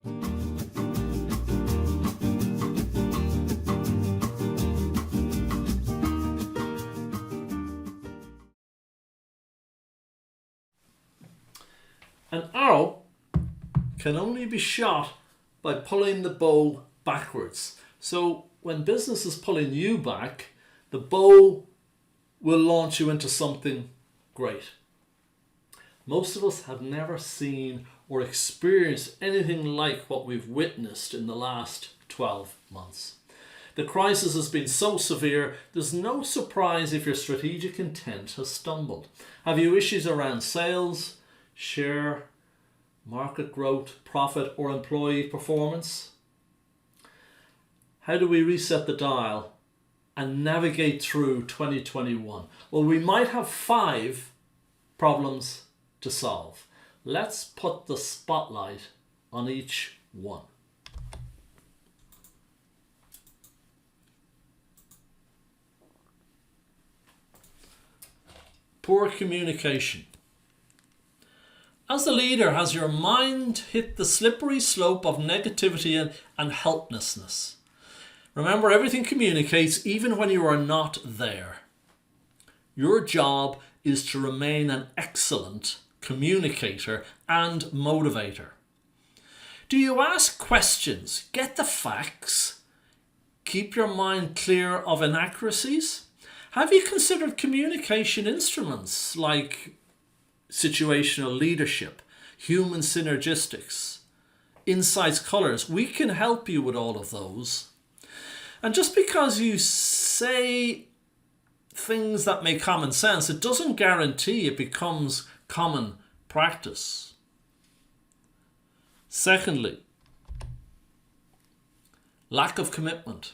An arrow can only be shot by pulling the bow backwards. So when business is pulling you back, the bow will launch you into something great. Most of us have never seen or experienced anything like what we've witnessed in the last 12 months. The crisis has been so severe, there's no surprise if your strategic intent has stumbled. Have you issues around sales, share, market growth, profit, or employee performance? How do we reset the dial and navigate through 2021? Well, we might have 5 problems to solve. Let's put the spotlight on each one. Poor communication. As a leader, has your mind hit the slippery slope of negativity and helplessness? Remember, everything communicates even when you are not there. Your job is to remain an excellent communicator and motivator. Do you ask questions? Get the facts? Keep your mind clear of inaccuracies? Have you considered communication instruments like situational leadership, human synergistics, insights, colors? We can help you with all of those. And just because you say things that make common sense, it doesn't guarantee it becomes common practice. Secondly, lack of commitment.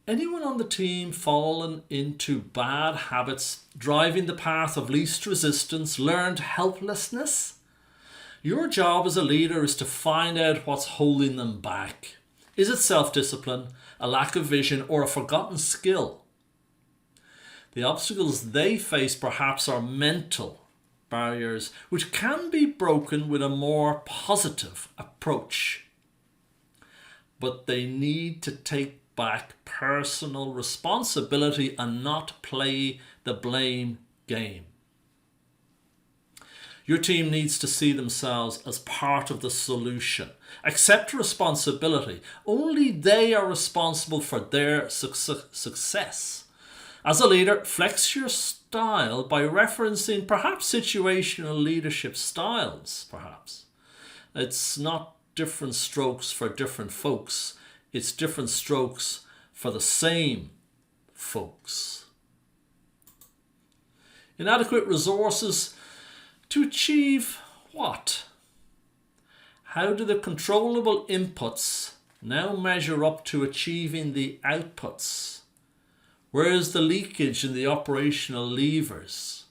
Anyone on the team fallen into bad habits, driving the path of least resistance, learned helplessness? Your job as a leader is to find out what's holding them back. Is it self-discipline, a lack of vision, or a forgotten skill? The obstacles they face perhaps are mental barriers, which can be broken with a more positive approach. But they need to take back personal responsibility and not play the blame game. Your team needs to see themselves as part of the solution. Accept responsibility. Only they are responsible for their success. As a leader, flex your style by referencing perhaps situational leadership styles, perhaps. It's not different strokes for different folks. It's different strokes for the same folks. Inadequate resources to achieve what? How do the controllable inputs now measure up to achieving the outputs? Where is the leakage in the operational levers?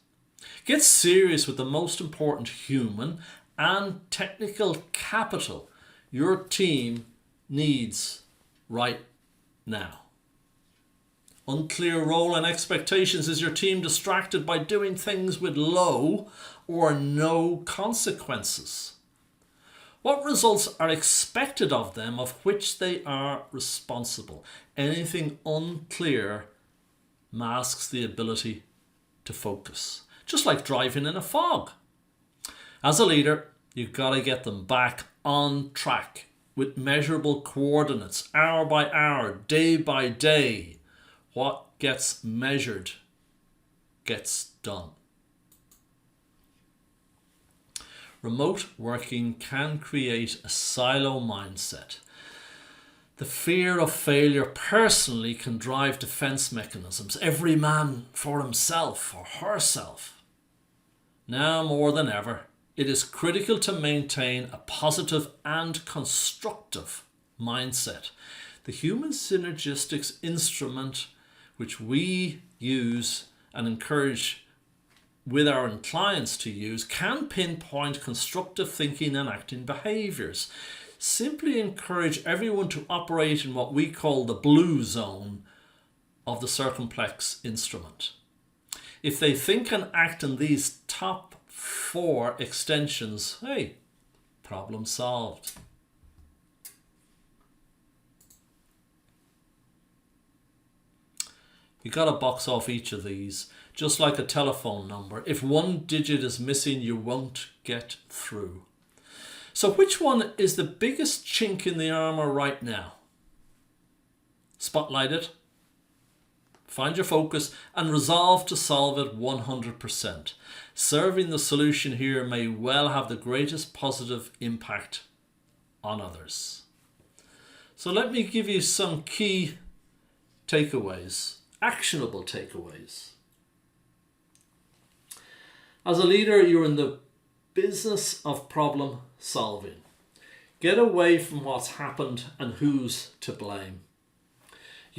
Get serious with the most important human and technical capital your team needs right now. Unclear role and expectations. Is your team distracted by doing things with low or no consequences? What results are expected of them of which they are responsible? Anything unclear masks the ability to focus. Just like driving in a fog. As a leader, you've got to get them back on track with measurable coordinates, hour by hour, day by day. What gets measured gets done. Remote working can create a silo mindset. The fear of failure personally can drive defense mechanisms. Every man for himself or herself. Now more than ever, it is critical to maintain a positive and constructive mindset. The human synergistics instrument which we use and encourage with our clients to use can pinpoint constructive thinking and acting behaviors. Simply encourage everyone to operate in what we call the blue zone of the circumplex instrument. If they think and act in these top 4 extensions, hey, Problem solved. You got to box off each of these, just like a telephone number. If one digit is missing, you won't get through. So which one is the biggest chink in the armor right now? Spotlight it, find your focus, and resolve to solve it 100%. Serving the solution here may well have the greatest positive impact on others. So let me give you some key takeaways, actionable takeaways. As a leader, you're in the business of problem solving. Get away from what's happened and who's to blame.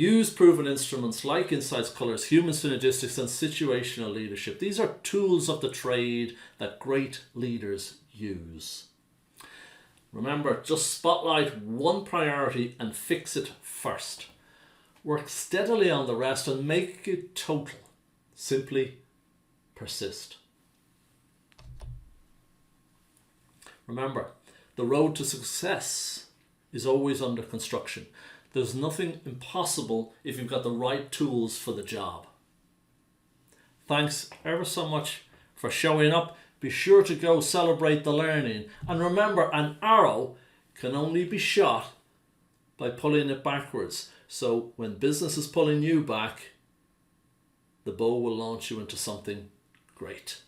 Use proven instruments like insights, colours, human synergistics, and situational leadership. These are tools of the trade that great leaders use. Remember, just spotlight one priority and fix it first. Work steadily on the rest and make it total. Simply persist. Remember, the road to success is always under construction. There's nothing impossible if you've got the right tools for the job. Thanks ever so much for showing up. Be sure to go celebrate the learning. And remember, an arrow can only be shot by pulling it backwards. So when business is pulling you back, the bow will launch you into something great.